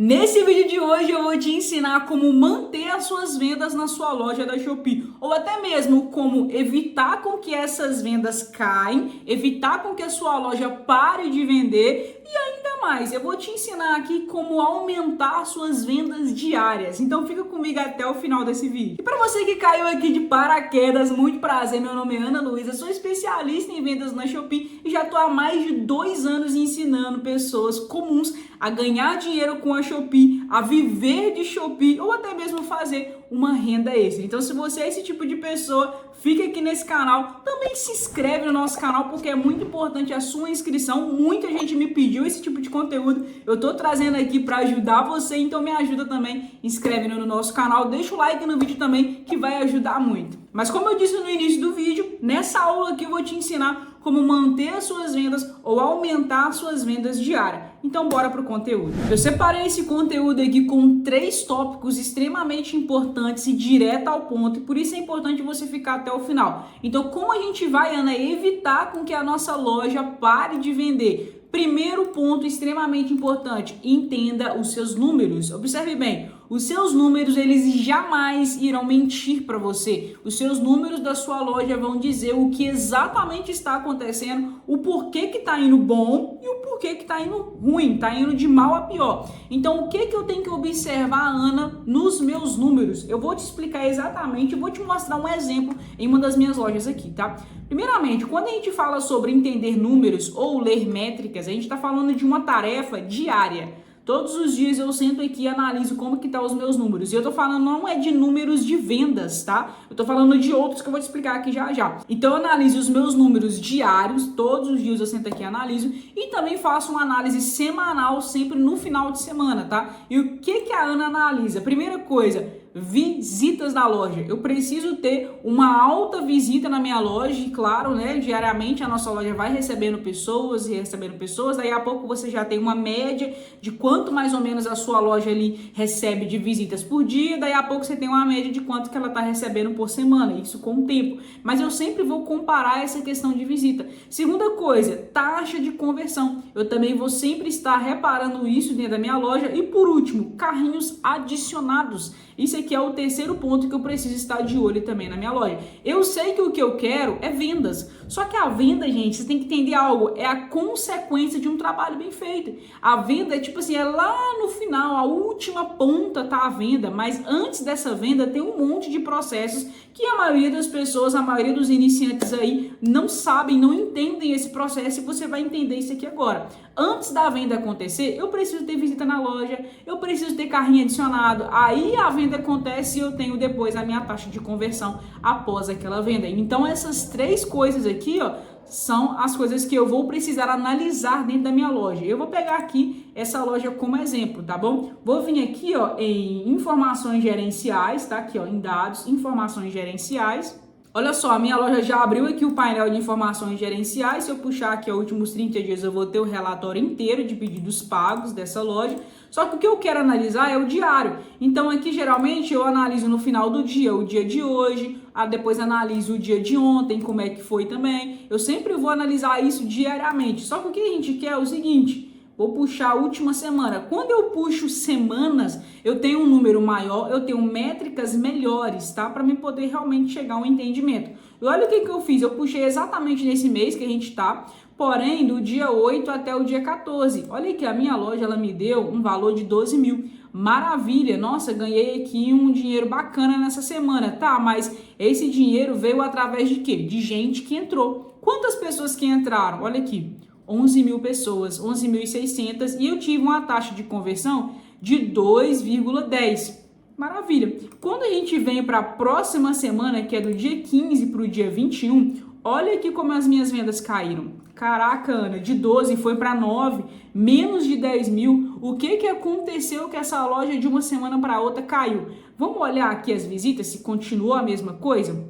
Nesse vídeo de hoje eu vou te ensinar como manter as suas vendas na sua loja da Shopee, ou até mesmo como evitar com que essas vendas caem, evitar com que a sua loja pare de vender e ainda mais, eu vou te ensinar aqui como aumentar suas vendas diárias. Então fica comigo até o final desse vídeo. E para você que caiu aqui de paraquedas, muito prazer, meu nome é Ana Luísa, sou especialista em vendas na Shopee e já estou há mais de 2 anos ensinando pessoas comuns a ganhar dinheiro com a Shopee, a viver de Shopee ou até mesmo fazer uma renda extra. Então, se você é esse tipo de pessoa, fica aqui nesse canal. Também se inscreve no nosso canal porque é muito importante a sua inscrição. Muita gente me pediu esse tipo de conteúdo. Eu tô trazendo aqui para ajudar você, então me ajuda também. Inscreve no nosso canal, deixa o like no vídeo também que vai ajudar muito. Mas como eu disse no início do vídeo, nessa aula aqui eu vou te ensinar como manter as suas vendas ou aumentar as suas vendas diárias. Então bora pro conteúdo. Eu separei esse conteúdo aqui com 3 tópicos extremamente importantes e direto ao ponto, e por isso é importante você ficar até o final. Então como a gente vai, Ana, evitar com que a nossa loja pare de vender? Primeiro ponto extremamente importante, entenda os seus números. Observe bem, os seus números eles jamais irão mentir para você. Os seus números da sua loja vão dizer o que exatamente está acontecendo, o porquê que está indo bom e o porquê que está indo ruim, está indo de mal a pior. Então o que eu tenho que observar, Ana, nos meus números? Eu vou te explicar exatamente, eu vou te mostrar um exemplo em uma das minhas lojas aqui, tá? Primeiramente, quando a gente fala sobre entender números ou ler métricas, a gente está falando de uma tarefa diária. Todos os dias eu sento aqui e analiso como que tá os meus números. E eu tô falando não é de números de vendas, tá? Eu tô falando de outros que eu vou te explicar aqui já já. Então eu analiso os meus números diários, todos os dias eu sento aqui e analiso. E também faço uma análise semanal, sempre no final de semana, tá? E o que a Ana analisa? Primeira coisa, visitas na loja. Eu preciso ter uma alta visita na minha loja e claro, né, diariamente a nossa loja vai recebendo pessoas e recebendo pessoas, daí a pouco você já tem uma média de quanto mais ou menos a sua loja ali recebe de visitas por dia, daí a pouco você tem uma média de quanto que ela está recebendo por semana, isso com o tempo. Mas eu sempre vou comparar essa questão de visita. Segunda coisa, taxa de conversão. Eu também vou sempre estar reparando isso dentro da minha loja. E por último, carrinhos adicionados. Isso aqui é o terceiro ponto que eu preciso estar de olho também na minha loja. Eu sei que o que eu quero é vendas. Só que a venda, gente, você tem que entender algo, é a consequência de um trabalho bem feito. A venda é tipo assim, é lá no final, a última ponta tá a venda, mas antes dessa venda tem um monte de processos que a maioria das pessoas, a maioria dos iniciantes aí não sabem, não entendem esse processo e você vai entender isso aqui agora. Antes da venda acontecer, eu preciso ter visita na loja, eu preciso ter carrinho adicionado, aí a venda acontece e eu tenho depois a minha taxa de conversão após aquela venda. Então essas 3 coisas aqui, ó, são as coisas que eu vou precisar analisar dentro da minha loja. Eu vou pegar aqui essa loja como exemplo, tá bom? Vou vir aqui, ó, em informações gerenciais, tá? Aqui, ó, em dados, informações gerenciais. Olha só, a minha loja já abriu aqui o painel de informações gerenciais. Se eu puxar aqui os últimos 30 dias, eu vou ter o relatório inteiro de pedidos pagos dessa loja. Só que o que eu quero analisar é o diário. Então aqui geralmente eu analiso no final do dia, o dia de hoje, depois analiso o dia de ontem, como é que foi também. Eu sempre vou analisar isso diariamente. Só que o que a gente quer é o seguinte, vou puxar a última semana. Quando eu puxo semanas, eu tenho um número maior, eu tenho métricas melhores, tá? Para me poder realmente chegar a um entendimento. E olha o que eu fiz, eu puxei exatamente nesse mês que a gente tá, porém do dia 8 até o dia 14. Olha aqui, a minha loja, ela me deu um valor de 12 mil. Maravilha, nossa, ganhei aqui um dinheiro bacana nessa semana, tá? Mas esse dinheiro veio através de quê? De gente que entrou. Quantas pessoas que entraram? Olha aqui. 11 mil pessoas, 11.600 e eu tive uma taxa de conversão de 2,10. Maravilha. Quando a gente vem para a próxima semana, que é do dia 15 para o dia 21, olha aqui como as minhas vendas caíram. Caraca, Ana, de 12 foi para 9, menos de 10 mil. O que aconteceu que essa loja de uma semana para outra caiu? Vamos olhar aqui as visitas, se continuou a mesma coisa?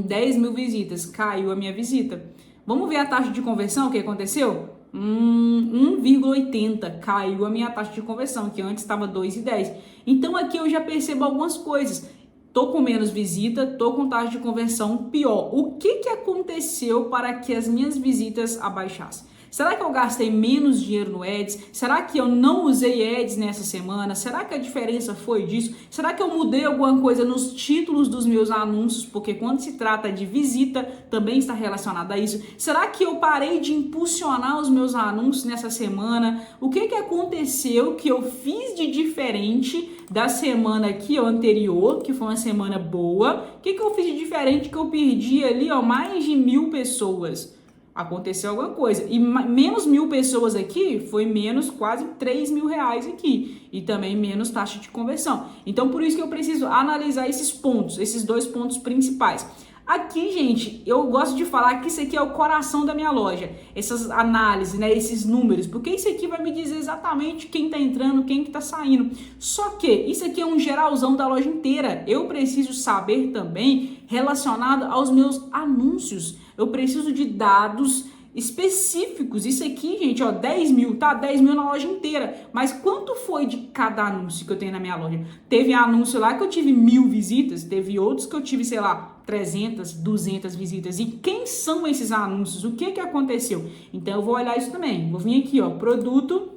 10 mil visitas, caiu a minha visita. Vamos ver a taxa de conversão, o que aconteceu? 1,80, caiu a minha taxa de conversão, que antes estava 2,10. Então aqui eu já percebo algumas coisas. Tô com menos visita, tô com taxa de conversão pior. O que aconteceu para que as minhas visitas abaixassem? Será que eu gastei menos dinheiro no Ads? Será que eu não usei Ads nessa semana? Será que a diferença foi disso? Será que eu mudei alguma coisa nos títulos dos meus anúncios? Porque quando se trata de visita, também está relacionado a isso. Será que eu parei de impulsionar os meus anúncios nessa semana? O que aconteceu que eu fiz de diferente da semana aqui, anterior, que foi uma semana boa? O que eu fiz de diferente que eu perdi ali, mais de 1.000 pessoas? Aconteceu alguma coisa. E menos 1.000 pessoas aqui foi menos quase R$3.000 aqui. E também menos taxa de conversão. Então, por isso que eu preciso analisar esses pontos, esses 2 pontos principais. Aqui, gente, eu gosto de falar que isso aqui é o coração da minha loja. Essas análises, né, esses números, porque isso aqui vai me dizer exatamente quem tá entrando, quem que tá saindo. Só que isso aqui é um geralzão da loja inteira. Eu preciso saber também relacionado aos meus anúncios. Eu preciso de dados específicos. Isso aqui, gente, 10 mil, tá? 10 mil na loja inteira. Mas quanto foi de cada anúncio que eu tenho na minha loja? Teve anúncio lá que eu tive 1.000 visitas, teve outros que eu tive, sei lá, 300, 200 visitas. E quem são esses anúncios? O que aconteceu? Então eu vou olhar isso também. Vou vir aqui, produto.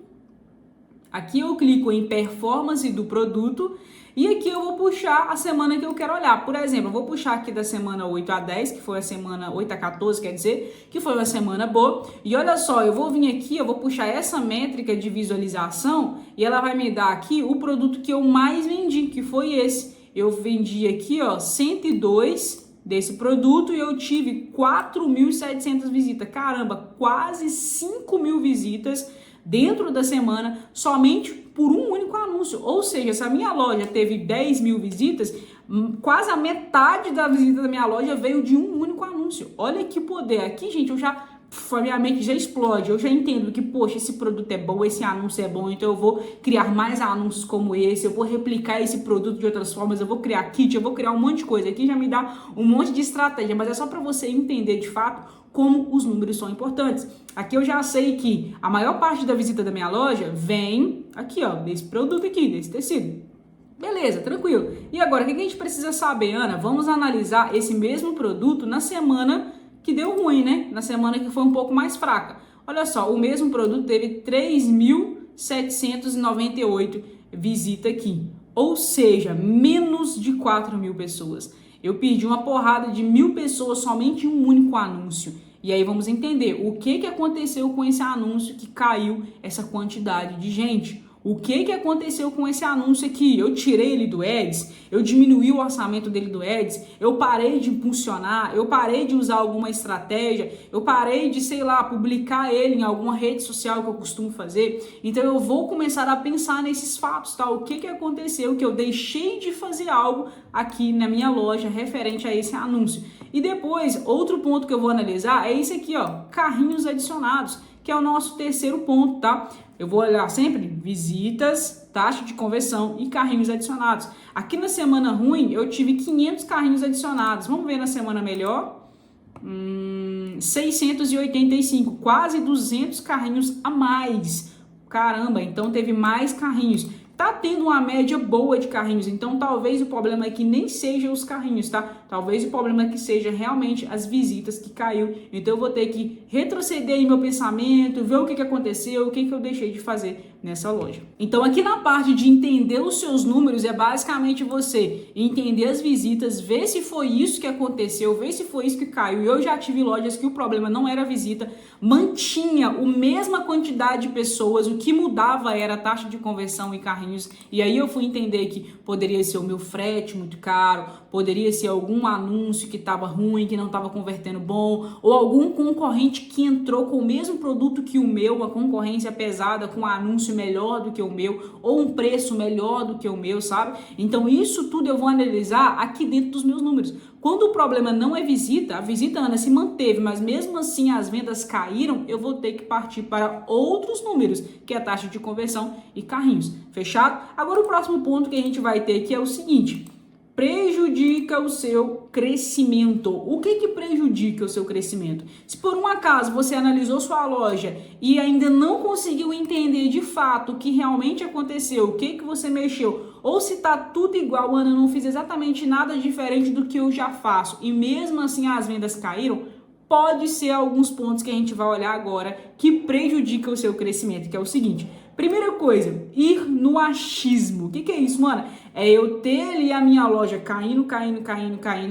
Aqui eu clico em performance do produto. E aqui eu vou puxar a semana que eu quero olhar. Por exemplo, eu vou puxar aqui da semana 8 a 10, que foi a semana 8 a 14, quer dizer, que foi uma semana boa. E olha só, eu vou vir aqui, eu vou puxar essa métrica de visualização e ela vai me dar aqui o produto que eu mais vendi, que foi esse. Eu vendi aqui, 102 desse produto e eu tive 4.700 visitas. Caramba, quase 5.000 visitas dentro da semana, somente por um único anúncio. Ou seja, se a minha loja teve 10 mil visitas, quase a metade da visita da minha loja veio de um único anúncio. Olha que poder. Aqui, gente, a minha mente já explode. Eu já entendo que, poxa, esse produto é bom, esse anúncio é bom, então eu vou criar mais anúncios como esse, eu vou replicar esse produto de outras formas, eu vou criar kit, eu vou criar um monte de coisa. Aqui já me dá um monte de estratégia, mas é só para você entender de fato como os números são importantes. Aqui eu já sei que a maior parte da visita da minha loja vem aqui, desse produto aqui, desse tecido. Beleza, tranquilo. E agora, o que a gente precisa saber, Ana? Vamos analisar esse mesmo produto na semana que deu ruim, né? Na semana que foi um pouco mais fraca. Olha só, o mesmo produto teve 3.798 visitas aqui. Ou seja, menos de 4.000 pessoas. Eu perdi uma porrada de 1.000 pessoas somente em um único anúncio. E aí vamos entender o que aconteceu com esse anúncio que caiu essa quantidade de gente. O que aconteceu com esse anúncio aqui? Eu tirei ele do Ads, eu diminuí o orçamento dele do Ads, eu parei de impulsionar, eu parei de usar alguma estratégia, eu parei de, publicar ele em alguma rede social que eu costumo fazer. Então eu vou começar a pensar nesses fatos, tá? O que aconteceu que eu deixei de fazer algo aqui na minha loja referente a esse anúncio. E depois, outro ponto que eu vou analisar é esse aqui, carrinhos adicionados, que é o nosso terceiro ponto, tá? Eu vou olhar sempre visitas, taxa de conversão e carrinhos adicionados. Aqui na semana ruim, eu tive 500 carrinhos adicionados. Vamos ver na semana melhor. 685, quase 200 carrinhos a mais. Caramba, então teve mais carrinhos. Tá tendo uma média boa de carrinhos, então talvez o problema aqui nem seja os carrinhos, tá? Talvez o problema aqui seja realmente as visitas que caiu. Então eu vou ter que retroceder em meu pensamento, ver o que aconteceu, o que eu deixei de fazer nessa loja. Então aqui na parte de entender os seus números é basicamente você entender as visitas, ver se foi isso que aconteceu, ver se foi isso que caiu. Eu já tive lojas que o problema não era a visita, mantinha a mesma quantidade de pessoas, o que mudava era a taxa de conversão e carrinhos. E aí eu fui entender que poderia ser o meu frete muito caro, poderia ser algum anúncio que estava ruim, que não estava convertendo bom, ou algum concorrente que entrou com o mesmo produto que o meu, uma concorrência pesada com anúncio melhor do que o meu, ou um preço melhor do que o meu, sabe? Então isso tudo eu vou analisar aqui dentro dos meus números. Quando o problema não é visita, a visita, Ana, se manteve, mas mesmo assim as vendas caíram, eu vou ter que partir para outros números, que é a taxa de conversão e carrinhos. Fechado? Agora o próximo ponto que a gente vai ter aqui é o seguinte: prejudica o seu crescimento. O que prejudica o seu crescimento? Se por um acaso você analisou sua loja e ainda não conseguiu entender de fato o que realmente aconteceu, o que você mexeu, ou se tá tudo igual, Ana, eu não fiz exatamente nada diferente do que eu já faço e mesmo assim as vendas caíram, pode ser alguns pontos que a gente vai olhar agora que prejudicam o seu crescimento, que é o seguinte. Primeira coisa, ir no achismo. O que é isso, mano? É eu ter ali a minha loja caindo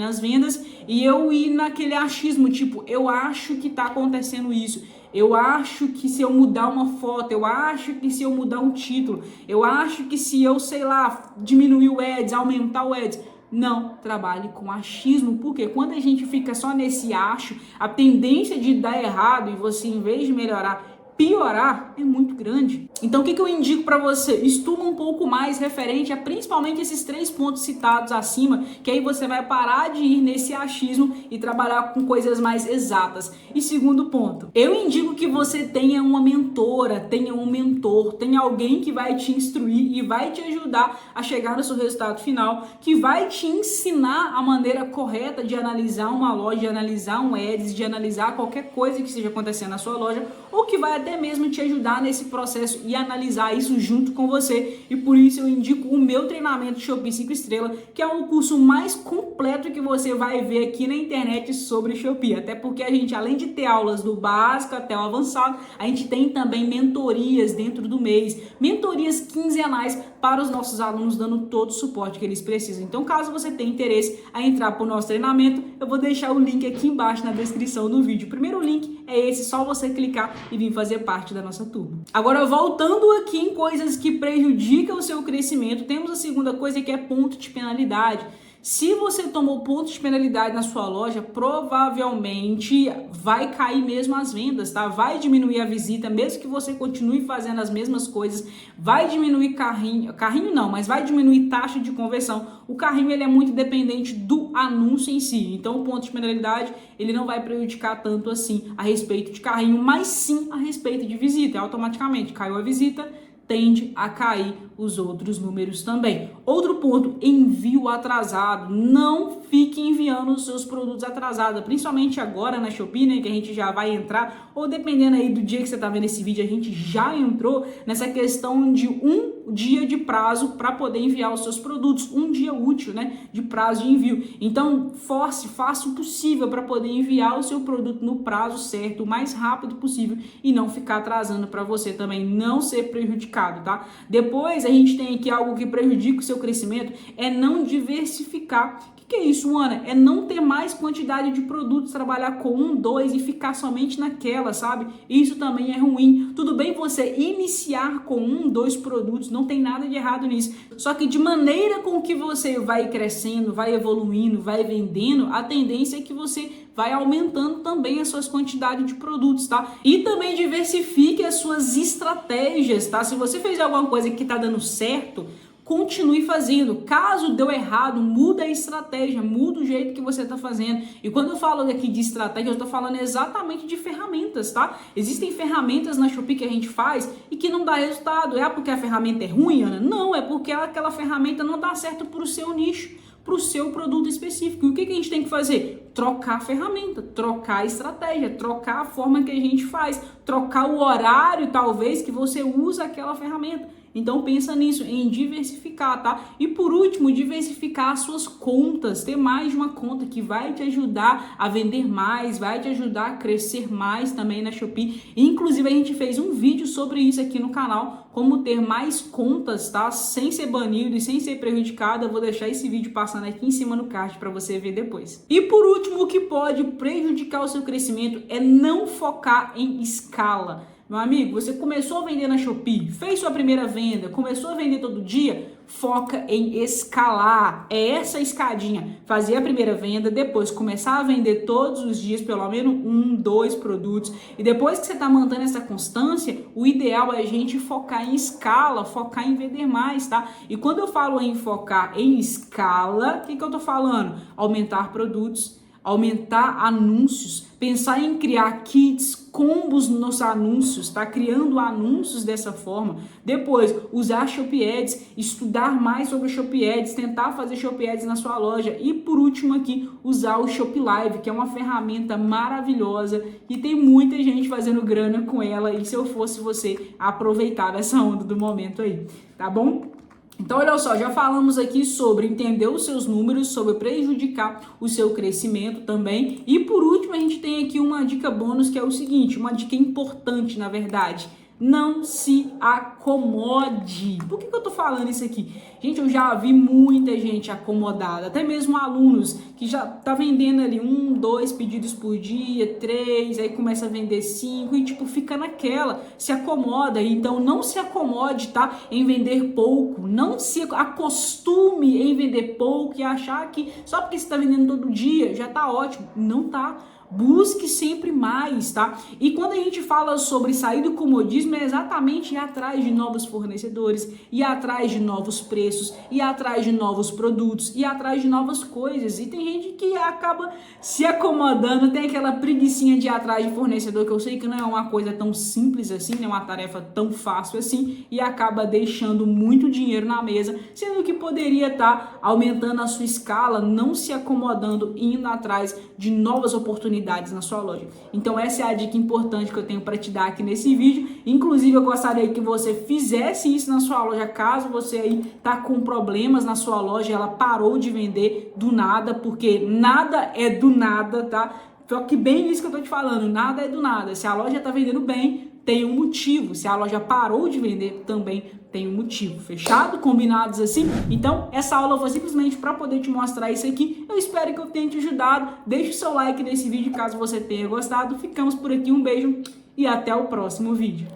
as vendas e eu ir naquele achismo, tipo, eu acho que tá acontecendo isso. Eu acho que se eu mudar uma foto, eu acho que se eu mudar um título, eu acho que se eu, sei lá, diminuir o ads, aumentar o ads. Não trabalhe com achismo, porque quando a gente fica só nesse acho, a tendência de dar errado e você, em vez de melhorar, piorar é muito grande. Então o que eu indico para você? Estuda um pouco mais referente a principalmente esses 3 pontos citados acima, que aí você vai parar de ir nesse achismo e trabalhar com coisas mais exatas. E segundo ponto, eu indico que você tenha uma mentora, tenha um mentor, tenha alguém que vai te instruir e vai te ajudar a chegar no seu resultado final, que vai te ensinar a maneira correta de analisar uma loja, de analisar um ads, de analisar qualquer coisa que esteja acontecendo na sua loja, ou que vai até mesmo te ajudar nesse processo e analisar isso junto com você. E por isso eu indico o meu treinamento Shopee 5 estrelas, que é o curso mais completo que você vai ver aqui na internet sobre Shopee. Até porque a gente, além de ter aulas do básico até o avançado, a gente tem também mentorias dentro do mês, mentorias quinzenais para os nossos alunos, dando todo o suporte que eles precisam. Então, caso você tenha interesse a entrar para o nosso treinamento, eu vou deixar o link aqui embaixo na descrição do vídeo. O primeiro link é esse, só você clicar e vir fazer parte da nossa turma. Agora, voltando aqui em coisas que prejudicam o seu crescimento, temos a segunda coisa, que é ponto de penalidade. Se você tomou ponto de penalidade na sua loja, provavelmente vai cair mesmo as vendas, tá? Vai diminuir a visita, mesmo que você continue fazendo as mesmas coisas, vai diminuir carrinho não, mas vai diminuir taxa de conversão. O carrinho, ele é muito dependente do anúncio em si, então o ponto de penalidade, ele não vai prejudicar tanto assim a respeito de carrinho, mas sim a respeito de visita. Automaticamente caiu a visita, tende a cair os outros números também. Outro ponto, envio atrasado. Não fique enviando os seus produtos atrasados, principalmente agora na Shopee, né, que a gente já vai entrar, ou dependendo aí do dia que você tá vendo esse vídeo, a gente já entrou nessa questão de um dia de prazo para poder enviar os seus produtos, um dia útil, né, de prazo de envio. Então, faça o possível para poder enviar o seu produto no prazo certo, o mais rápido possível, e não ficar atrasando para você também não ser prejudicado, tá? Depois, a gente tem aqui algo que prejudica o seu crescimento, é não diversificar. O que é isso, Ana? É não ter mais quantidade de produtos, trabalhar com 1, 2 e ficar somente naquela, sabe? Isso também é ruim. Tudo bem você iniciar com 1, 2 produtos, não tem nada de errado nisso. Só que de maneira com que você vai crescendo, vai evoluindo, vai vendendo, a tendência é que você vai aumentando também as suas quantidades de produtos, tá? E também diversifique as suas estratégias, tá? Se você fez alguma coisa que tá dando certo, continue fazendo. Caso deu errado, muda a estratégia, muda o jeito que você está fazendo. E quando eu falo aqui de estratégia, eu estou falando exatamente de ferramentas, tá? Existem ferramentas na Shopee que a gente faz e que não dá resultado. É porque a ferramenta é ruim, Ana? Não, é porque aquela ferramenta não dá certo para o seu nicho, para o seu produto específico. E o que a gente tem que fazer? Trocar a ferramenta, trocar a estratégia, trocar a forma que a gente faz, trocar o horário, talvez, que você usa aquela ferramenta. Então pensa nisso, em diversificar, tá? E por último, diversificar as suas contas, ter mais de uma conta que vai te ajudar a vender mais, vai te ajudar a crescer mais também na Shopee. Inclusive a gente fez um vídeo sobre isso aqui no canal, como ter mais contas, tá? Sem ser banido e sem ser prejudicado. Eu vou deixar esse vídeo passando aqui em cima no card para você ver depois. E por último, o que pode prejudicar o seu crescimento é não focar em escala. Meu amigo, você começou a vender na Shopee, fez sua primeira venda, começou a vender todo dia, foca em escalar. É essa escadinha. Fazer a primeira venda, depois começar a vender todos os dias, pelo menos 1, 2 produtos. E depois que você está mantendo essa constância, o ideal é a gente focar em escala, focar em vender mais, tá? E quando eu falo em focar em escala, o que eu tô falando? Aumentar produtos, aumentar anúncios, pensar em criar kits, combos nos anúncios, tá? Criando anúncios dessa forma. Depois, usar Shopee Ads, estudar mais sobre Shopee Ads, tentar fazer Shopee Ads na sua loja. E por último aqui, usar o Shopee Live, que é uma ferramenta maravilhosa e tem muita gente fazendo grana com ela. E se eu fosse você, aproveitava essa onda do momento aí, tá bom? Então, olha só, já falamos aqui sobre entender os seus números, sobre prejudicar o seu crescimento também. E por último, a gente tem aqui uma dica bônus que é o seguinte, uma dica importante, na verdade. Não se acomode. Por que eu tô falando isso aqui? Gente, eu já vi muita gente acomodada, até mesmo alunos que já tá vendendo ali 1, 2 pedidos por dia, 3, aí começa a vender 5 e tipo fica naquela, se acomoda. Então não se acomode, tá? Em vender pouco, não se acostume em vender pouco e achar que só porque você tá vendendo todo dia já tá ótimo. Não tá. Busque sempre mais, tá? E quando a gente fala sobre sair do comodismo, é exatamente ir atrás de novos fornecedores, ir atrás de novos preços, ir atrás de novos produtos, ir atrás de novas coisas. E tem gente que acaba se acomodando, tem aquela preguicinha de ir atrás de fornecedor, que eu sei que não é uma coisa tão simples assim, não é uma tarefa tão fácil assim, e acaba deixando muito dinheiro na mesa, sendo que poderia estar aumentando a sua escala, não se acomodando, indo atrás de novas oportunidades na sua loja. Então essa é a dica importante que eu tenho para te dar aqui nesse vídeo. Inclusive eu gostaria que você fizesse isso na sua loja, caso você aí tá com problemas na sua loja, ela parou de vender do nada, porque nada é do nada, tá? Só que bem isso que eu tô te falando, nada é do nada. Se a loja tá vendendo bem, tem um motivo. Se a loja parou de vender, também tem um motivo. Fechado? Combinados assim? Então, essa aula foi simplesmente para poder te mostrar isso aqui. Eu espero que eu tenha te ajudado. Deixe o seu like nesse vídeo caso você tenha gostado. Ficamos por aqui. Um beijo e até o próximo vídeo.